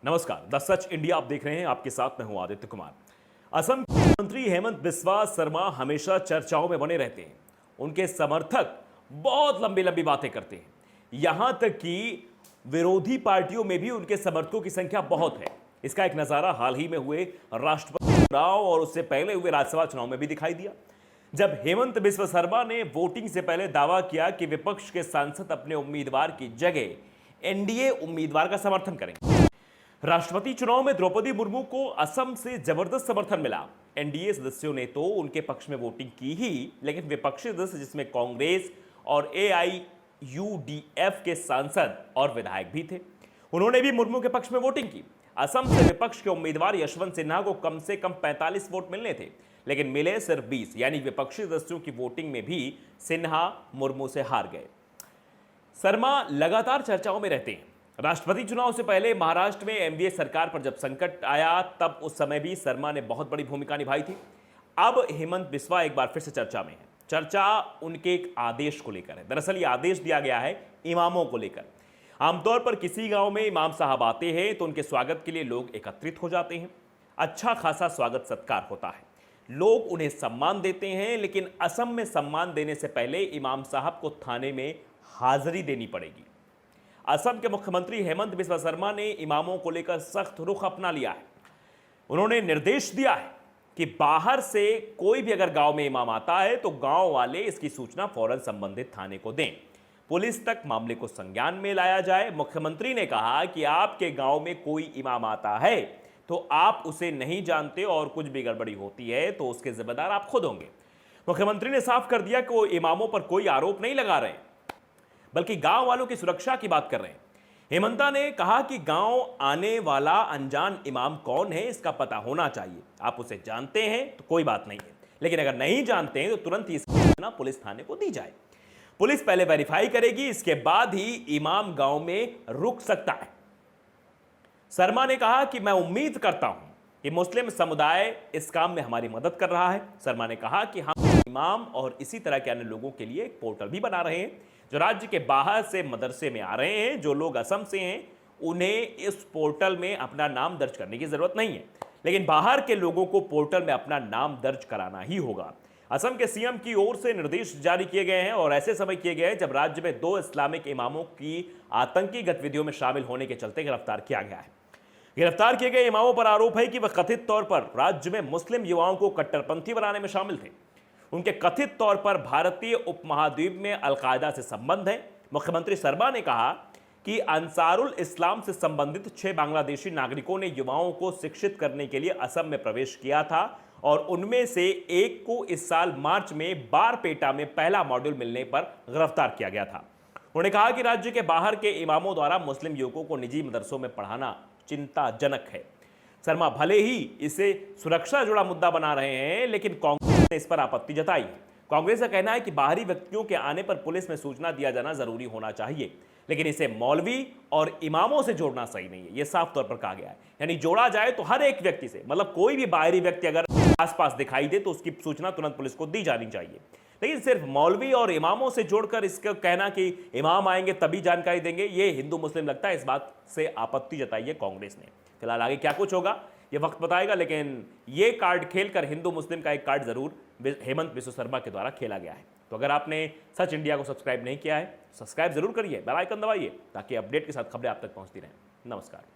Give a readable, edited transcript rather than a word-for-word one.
नमस्कार, the such India आप देख रहे हैं। आपके साथ मैं हूं आदित्य कुमार। असम के मुख्यमंत्री हेमंत बिस्वा शर्मा हमेशा चर्चाओं में बने रहते हैं। उनके समर्थक बहुत लंबी लंबी बातें करते हैं। यहां तक कि विरोधी पार्टियों में भी उनके समर्थकों की संख्या बहुत है। इसका एक नजारा हाल ही में हुए राष्ट्रपति चुनाव और उससे पहले हुए राज्यसभा चुनाव में भी दिखाई दिया, जब हेमंत बिस्वा शर्मा ने वोटिंग से पहले दावा किया कि विपक्ष के सांसद अपने उम्मीदवार की जगह एनडीए उम्मीदवार का समर्थन करेंगे। राष्ट्रपति चुनाव में द्रौपदी मुर्मू को असम से जबरदस्त समर्थन मिला। एनडीए सदस्यों ने तो उनके पक्ष में वोटिंग की ही, लेकिन विपक्षी सदस्य जिसमें कांग्रेस और एआईयूडीएफ के सांसद और विधायक भी थे, उन्होंने भी मुर्मू के पक्ष में वोटिंग की। असम से विपक्ष के उम्मीदवार यशवंत सिन्हा को कम से कम 45 वोट मिलने थे, लेकिन मिले सिर्फ 20, यानी विपक्षी सदस्यों की वोटिंग में भी सिन्हा मुर्मू से हार गए। शर्मा लगातार चर्चाओं में रहते हैं। राष्ट्रपति चुनाव से पहले महाराष्ट्र में एनडीए सरकार पर जब संकट आया, तब उस समय भी शर्मा ने बहुत बड़ी भूमिका निभाई थी। अब हेमंत बिस्वा एक बार फिर से चर्चा में है। चर्चा उनके एक आदेश को लेकर है। दरअसल ये आदेश दिया गया है इमामों को लेकर। आमतौर पर किसी गांव में इमाम साहब आते हैं तो उनके स्वागत के लिए लोग एकत्रित हो जाते हैं। अच्छा खासा स्वागत सत्कार होता है, लोग उन्हें सम्मान देते हैं। लेकिन असम में सम्मान देने से पहले इमाम साहब को थाने में हाजिरी देनी पड़ेगी। असम के मुख्यमंत्री हेमंत बिस्वा शर्मा ने इमामों को लेकर सख्त रुख अपना लिया है। उन्होंने निर्देश दिया है कि बाहर से कोई भी अगर गांव में इमाम आता है तो गांव वाले इसकी सूचना फौरन संबंधित थाने को दें, पुलिस तक मामले को संज्ञान में लाया जाए। मुख्यमंत्री ने कहा कि आपके गांव में कोई इमाम आता है तो आप उसे नहीं जानते और कुछ भी गड़बड़ी होती है तो उसके जिम्मेदार आप खुद होंगे। मुख्यमंत्री ने साफ कर दिया कि वो इमामों पर कोई आरोप नहीं लगा रहे, बल्कि गांव वालों की सुरक्षा की बात कर रहे हैं। हेमंता ने कहा कि गांव आने वाला अनजान इमाम कौन है इसका पता होना चाहिए। आप उसे जानते हैं तो कोई बात नहीं है, लेकिन अगर नहीं जानते हैं तो तुरंत ही इसकी सूचना पुलिस थाने को दी जाए। पुलिस पहले वेरीफाई करेगी, इसके बाद ही इमाम गांव में रुक सकता है। शर्मा ने कहा कि मैं उम्मीद करता हूं कि मुस्लिम समुदाय इस काम में हमारी मदद कर रहा है। शर्मा ने कहा कि हम इमाम और इसी तरह के अन्य लोगों के लिए एक पोर्टल भी बना रहे हैं। जो राज्य के बाहर से मदरसे में आ रहे हैं, जो लोग असम से हैं, उन्हें इस पोर्टल में अपना नाम दर्ज करने की जरूरत नहीं है, लेकिन बाहर के लोगों को पोर्टल में अपना नाम दर्ज कराना ही होगा। असम के सीएम की ओर से निर्देश जारी किए गए हैं और ऐसे समय किए गए हैं जब राज्य में 2 इस्लामिक इमामों की आतंकी गतिविधियों में शामिल होने के चलते गिरफ्तार किया गया है। गिरफ्तार किए गए इमामों पर आरोप है कि वह कथित तौर पर राज्य में मुस्लिम युवाओं को कट्टरपंथी बनाने में शामिल थे। उनके कथित तौर पर भारतीय उपमहाद्वीप में अलकायदा से संबंध है। मुख्यमंत्री शर्मा ने कहा कि अंसारुल इस्लाम से संबंधित 6 बांग्लादेशी नागरिकों ने युवाओं को शिक्षित करने के लिए असम में प्रवेश किया था और उनमें से एक को इस साल मार्च में बारपेटा में पहला मॉड्यूल मिलने पर गिरफ्तार किया गया था। उन्होंने कहा कि राज्य के बाहर के इमामों द्वारा मुस्लिम युवकों को निजी मदरसों में पढ़ाना चिंताजनक है। शर्मा भले ही इसे सुरक्षा जुड़ा मुद्दा बना रहे हैं, लेकिन कांग्रेस ने इस पर आपत्ति जताई। कांग्रेस का कहना है कि बाहरी व्यक्तियों के आने पर पुलिस में सूचना दिया जाना जरूरी होना चाहिए, लेकिन इसे मौलवी और इमामों से जोड़ना सही नहीं है। यह साफ तौर पर कहा गया है, यानी जोड़ा जाए तो हर एक व्यक्ति से, मतलब कोई भी बाहरी व्यक्ति अगर आसपास दिखाई दे तो उसकी सूचना तुरंत पुलिस को दी जानी चाहिए। लेकिन सिर्फ मौलवी और इमामों से जोड़कर इसका कहना कि इमाम आएंगे तभी जानकारी देंगे, ये हिंदू मुस्लिम लगता है। इस बात से आपत्ति जताई है कांग्रेस ने। फिलहाल आगे क्या कुछ होगा ये वक्त बताएगा, लेकिन ये कार्ड खेलकर हिंदू मुस्लिम का एक कार्ड जरूर हेमंत बिस्वा शर्मा के द्वारा खेला गया है। तो अगर आपने सच इंडिया को सब्सक्राइब नहीं किया है, सब्सक्राइब जरूर करिए, बेल आइकन दबाइए ताकि अपडेट के साथ खबरें आप तक पहुंचती रहें। नमस्कार।